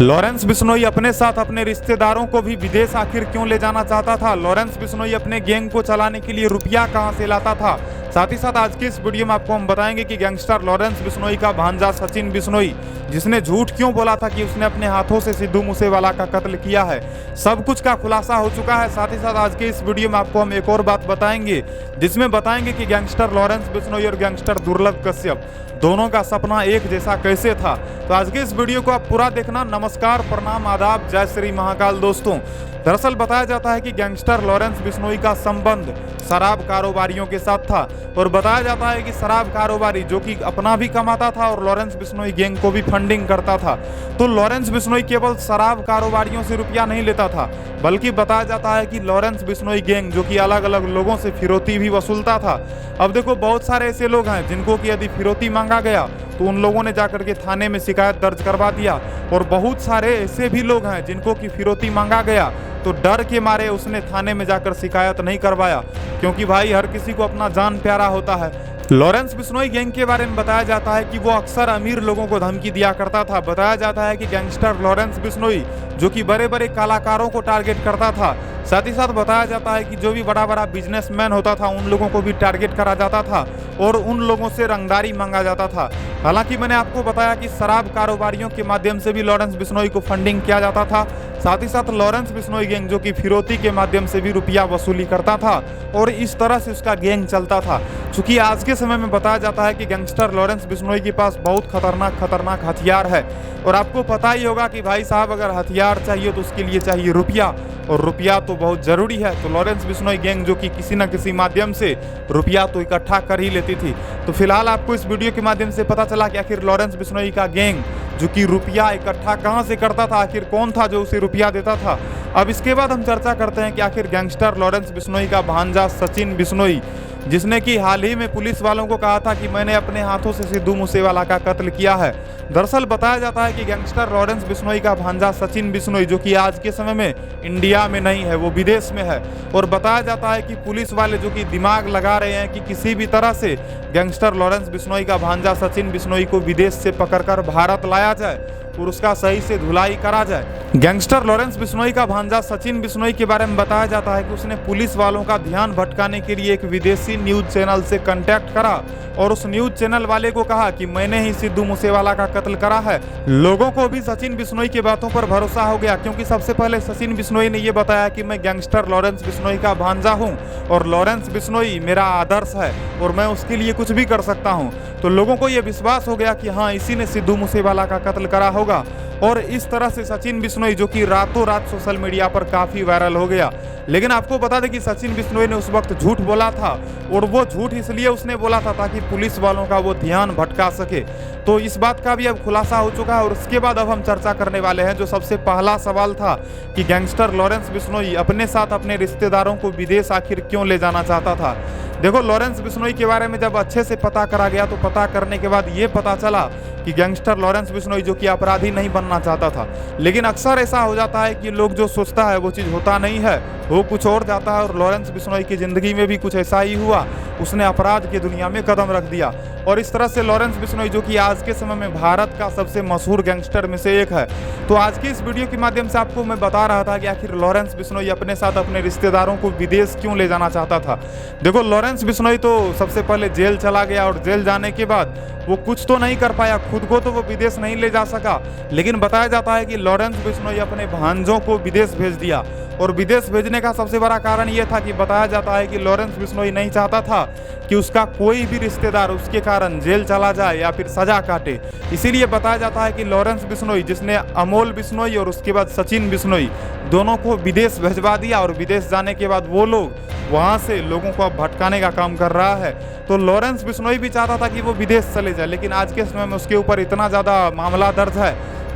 Lawrence Bishnoi अपने साथ अपने रिश्तेदारों को भी विदेश आखिर क्यों ले जाना चाहता था? लॉरेंस बिश्नोई अपने गैंग को चलाने के लिए रुपया कहां से लाता था? साथ ही साथ आज की इस वीडियो में आपको हम बताएंगे कि गैंगस्टर लॉरेंस बिश्नोई का भांजा सचिन बिश्नोई, जिसने झूठ क्यों बोला था कि उसने अपने हाथों से सिद्धू मूसेवाला का कत्ल किया है, सब कुछ का खुलासा हो चुका है। साथ ही साथ आज के इस वीडियो में आपको हम एक और बात बताएंगे, जिसमें बताएंगे कि गैंगस्टर लॉरेंस बिश्नोई और गैंगस्टर दुर्लभ कश्यप दोनों का सपना एक जैसा कैसे था। तो आज के इस वीडियो को आप पूरा देखना। नमस्कार, प्रणाम, आदाब, जय श्री महाकाल। दोस्तों, दरअसल बताया जाता है कि गैंगस्टर लॉरेंस बिश्नोई का संबंध शराब कारोबारियों के साथ था और बताया जाता है कि शराब कारोबारी जो कि अपना भी कमाता था और लॉरेंस बिश्नोई गैंग को भी फंडिंग करता था। तो लॉरेंस बिश्नोई केवल शराब कारोबारियों से रुपया नहीं लेता था, बल्कि बताया जाता है कि लॉरेंस बिश्नोई गैंग जो कि अलग अलग लोगों से फिरौती भी वसूलता था। अब देखो, बहुत सारे ऐसे लोग हैं जिनको कि यदि फिरौती मांगा गया तो उन लोगों ने जाकर के थाने में शिकायत दर्ज करवा दिया, और बहुत सारे ऐसे भी लोग हैं जिनको कि फिरौती मांगा गया तो डर के मारे उसने थाने में जाकर शिकायत नहीं करवाया, क्योंकि भाई हर किसी को अपना जान प्यारा होता है। लॉरेंस बिश्नोई गैंग के बारे में बताया जाता है कि वो अक्सर अमीर लोगों को धमकी दिया करता था। बताया जाता है कि गैंगस्टर लॉरेंस बिश्नोई जो कि बड़े बड़े कलाकारों को टारगेट करता था। साथ ही साथ बताया जाता है कि जो भी बड़ा बड़ा बिजनेसमैन होता था उन लोगों को भी टारगेट करा जाता था और उन लोगों से रंगदारी मांगा जाता था। हालांकि मैंने आपको बताया कि शराब कारोबारियों के माध्यम से भी लॉरेंस बिश्नोई को फंडिंग किया जाता था। साथ ही साथ लॉरेंस बिश्नोई गैंग जो कि फिरौती के माध्यम से भी रुपया वसूली करता था और इस तरह से उसका गैंग चलता था। चूंकि आज के समय में बताया जाता है कि गैंगस्टर लॉरेंस बिश्नोई के पास बहुत खतरनाक हथियार है, और आपको पता ही होगा कि भाई साहब अगर हथियार चाहिए तो उसके लिए चाहिए रुपया, और रुपया तो बहुत ज़रूरी है। तो लॉरेंस बिश्नोई गैंग जो कि किसी न किसी माध्यम से रुपया तो इकट्ठा कर ही लेती थी। तो फिलहाल आपको इस वीडियो के माध्यम से पता चला कि आखिर लॉरेंस बिश्नोई का गैंग जो कि रुपया इकट्ठा कहां से करता था, आखिर कौन था जो उसे रुपया देता था। अब इसके बाद हम चर्चा करते हैं कि आखिर गैंगस्टर लॉरेंस बिश्नोई का भांजा सचिन बिश्नोई, जिसने कि हाल ही में पुलिस वालों को कहा था कि मैंने अपने हाथों से सिद्धू मूसेवाला का कत्ल किया है। दरअसल बताया जाता है कि गैंगस्टर लॉरेंस बिश्नोई का भांजा सचिन बिश्नोई जो कि आज के समय में इंडिया में नहीं है, वो विदेश में है, और बताया जाता है कि पुलिस वाले जो कि दिमाग लगा रहे हैं कि किसी भी तरह से गैंगस्टर लॉरेंस बिश्नोई का भांजा सचिन बिश्नोई को विदेश से पकड़कर भारत लाया जाए और उसका सही से धुलाई करा जाए। गैंगस्टर लॉरेंस बिश्नोई का भांजा सचिन बिश्नोई के बारे में बताया जाता है कि उसने पुलिस वालों का ध्यान भटकाने के लिए एक विदेशी न्यूज चैनल से कांटेक्ट करा और उस न्यूज चैनल वाले को कहा कि मैंने ही सिद्धू मूसेवाला का कत्ल करा है। लोगों को भी सचिन बिश्नोई की बातों पर भरोसा हो गया, क्योंकि सबसे पहले सचिन बिश्नोई ने यह बताया कि मैं गैंगस्टर लॉरेंस बिश्नोई का भांजा हूं और लॉरेंस बिश्नोई मेरा आदर्श है और मैं उसके लिए कुछ भी कर सकता हूं। तो लोगों को यह विश्वास हो गया कि हाँ, इसी ने सिद्धू मूसेवाला का कत्ल करा होगा, और इस तरह से सचिन बिश्नोई जो कि रातों रात सोशल मीडिया पर काफी वायरल हो गया। लेकिन आपको बता दें कि सचिन बिश्नोई ने उस वक्त झूठ बोला था, और वो झूठ इसलिए उसने बोला था ताकि पुलिस वालों का वो ध्यान भटका सके। तो इस बात का भी अब खुलासा हो चुका है, और उसके बाद अब हम चर्चा करने वाले हैं जो सबसे पहला सवाल था कि गैंगस्टर लॉरेंस बिश्नोई अपने साथ अपने रिश्तेदारों को विदेश आखिर क्यों ले जाना चाहता था। देखो, लॉरेंस बिश्नोई के बारे में जब अच्छे से पता करा गया तो पता करने के बाद ये पता चला कि गैंगस्टर लॉरेंस बिश्नोई जो कि अपराधी नहीं बनना चाहता था। लेकिन अक्सर ऐसा हो जाता है कि लोग जो सोचता है वो चीज़ होता नहीं है, वो कुछ और जाता है, और लॉरेंस बिश्नोई की ज़िंदगी में भी कुछ ऐसा ही हुआ। उसने अपराध की दुनिया में कदम रख दिया, और इस तरह से लॉरेंस बिश्नोई जो कि आज के समय में भारत का सबसे मशहूर गैंगस्टर में से एक है। तो आज की इस वीडियो के माध्यम से आपको मैं बता रहा था कि आखिर लॉरेंस बिश्नोई अपने साथ अपने रिश्तेदारों को विदेश क्यों ले जाना चाहता था। देखो, लॉरेंस बिश्नोई तो सबसे पहले जेल चला गया, और जेल जाने के बाद वो कुछ तो नहीं कर पाया, खुद को तो वो विदेश नहीं ले जा सका। लेकिन बताया जाता है कि लॉरेंस बिश्नोई अपने भांजों को विदेश भेज दिया, और विदेश भेजने का सबसे बड़ा कारण ये था कि बताया जाता है कि लॉरेंस बिश्नोई नहीं चाहता था कि उसका कोई भी रिश्तेदार उसके कारण जेल चला जाए या फिर सजा काटे। इसीलिए बताया जाता है कि लॉरेंस बिश्नोई, जिसने अमोल बिश्नोई और उसके बाद सचिन बिश्नोई दोनों को विदेश भेजवा दिया, और विदेश जाने के बाद वो लोग वहाँ से लोगों को भटकाने का काम कर रहा है। तो लॉरेंस बिश्नोई भी चाहता था कि वो विदेश चले जाए, लेकिन आज के समय में उसके ऊपर इतना ज़्यादा मामला दर्ज है,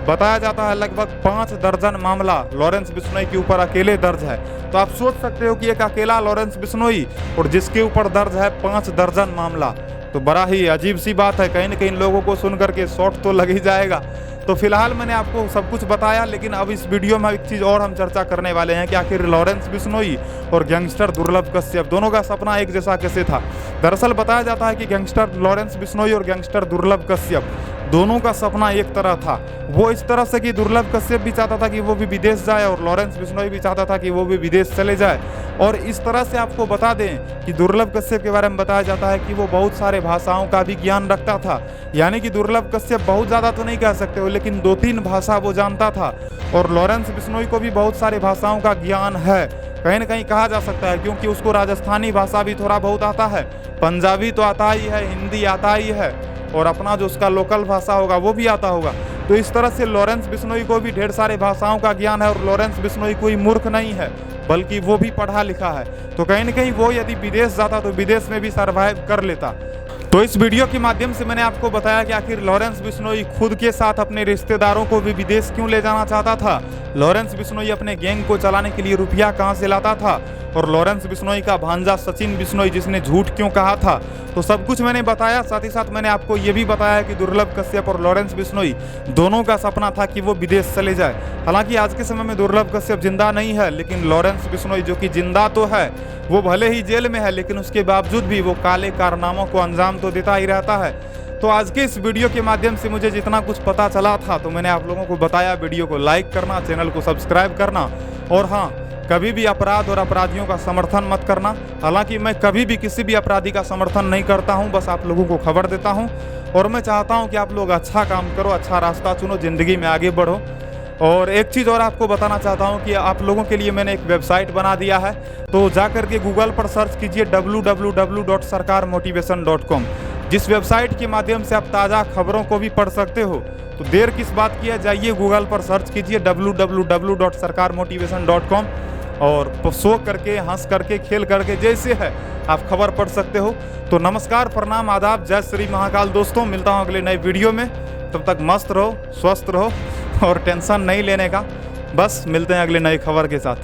बताया जाता है लगभग 5 दर्जन मामला लॉरेंस बिश्नोई के ऊपर अकेले दर्ज है। तो आप सोच सकते हो कि एक अकेला लॉरेंस बिश्नोई और जिसके ऊपर दर्ज है 5 दर्जन मामला, तो बड़ा ही अजीब सी बात है। कहीं न कहीं लोगों को सुन करके शॉट तो लग ही जाएगा। तो फिलहाल मैंने आपको सब कुछ बताया, लेकिन अब इस वीडियो में एक चीज़ और हम चर्चा करने वाले हैं कि आखिर लॉरेंस बिश्नोई और गैंगस्टर दुर्लभ कश्यप दोनों का सपना एक जैसा कैसे था। दरअसल बताया जाता है कि गैंगस्टर लॉरेंस बिश्नोई और गैंगस्टर दुर्लभ कश्यप दोनों का सपना एक तरह था। वो इस तरह से कि दुर्लभ कश्यप भी चाहता था कि वो भी विदेश जाए और लॉरेंस बिश्नोई भी चाहता था कि वो भी विदेश चले जाए। और इस तरह से आपको बता दें कि दुर्लभ कश्यप के बारे में बताया जाता है कि वो बहुत सारे भाषाओं का भी ज्ञान रखता था। यानी कि दुर्लभ कश्यप बहुत ज़्यादा तो नहीं कह सकते हो, लेकिन 2-3 भाषा वो जानता था। और लॉरेंस बिश्नोई को भी बहुत सारे भाषाओं का ज्ञान है, कहीं ना कहीं कहा जा सकता है, क्योंकि उसको राजस्थानी भाषा भी थोड़ा बहुत आता है, पंजाबी तो आता ही है, हिंदी आता ही है, और अपना जो उसका लोकल भाषा होगा वो भी आता होगा। तो इस तरह से लॉरेंस बिश्नोई को भी ढेर सारे भाषाओं का ज्ञान है। और लॉरेंस बिश्नोई कोई मूर्ख नहीं है, बल्कि वो भी पढ़ा लिखा है। तो कहीं ना कहीं वो यदि विदेश जाता तो विदेश में भी सर्वाइव कर लेता। तो इस वीडियो के माध्यम से मैंने आपको बताया कि आखिर लॉरेंस बिश्नोई खुद के साथ अपने रिश्तेदारों को भी विदेश क्यों ले जाना चाहता था, लॉरेंस बिश्नोई अपने गैंग को चलाने के लिए रुपया कहां से लाता था, और लॉरेंस बिश्नोई का भांजा सचिन बिश्नोई जिसने झूठ क्यों कहा था। तो सब कुछ मैंने बताया। साथ ही साथ मैंने आपको ये भी बताया कि दुर्लभ कश्यप और लॉरेंस बिश्नोई दोनों का सपना था कि वो विदेश चले जाए। हालांकि आज के समय में दुर्लभ कश्यप जिंदा नहीं है, लेकिन लॉरेंस बिश्नोई जो कि जिंदा तो है, वो भले ही जेल में है, लेकिन उसके बावजूद भी वो काले कारनामों को अंजाम तो देता ही रहता है। तो आज के इस वीडियो के माध्यम से मुझे जितना कुछ पता चला था तो मैंने आप लोगों को बताया। वीडियो को लाइक करना, चैनल को सब्सक्राइब करना, और हाँ, कभी भी अपराध और अपराधियों का समर्थन मत करना। हालांकि मैं कभी भी किसी भी अपराधी का समर्थन नहीं करता हूं, बस आप लोगों को खबर देता हूं। और मैं चाहता हूं कि आप लोग अच्छा काम करो, अच्छा रास्ता चुनो, ज़िंदगी में आगे बढ़ो। और एक चीज़ और आपको बताना चाहता हूं कि आप लोगों के लिए मैंने एक वेबसाइट बना दिया है, तो जा करके गूगल पर सर्च कीजिए www.sarkarmotivation.com। जिस वेबसाइट के माध्यम से आप ताज़ा खबरों को भी पढ़ सकते हो। तो देर किस बात की है, जाइए गूगल पर सर्च कीजिए www.sarkarmotivation.com और शो करके, हंस करके, खेल करके, जैसे है आप खबर पढ़ सकते हो। तो नमस्कार, प्रणाम, आदाब, जय श्री महाकाल दोस्तों। मिलता हूँ अगले नए वीडियो में। तब तक मस्त रहो, स्वस्थ रहो और टेंशन नहीं लेने का। बस मिलते हैं अगले नई खबर के साथ।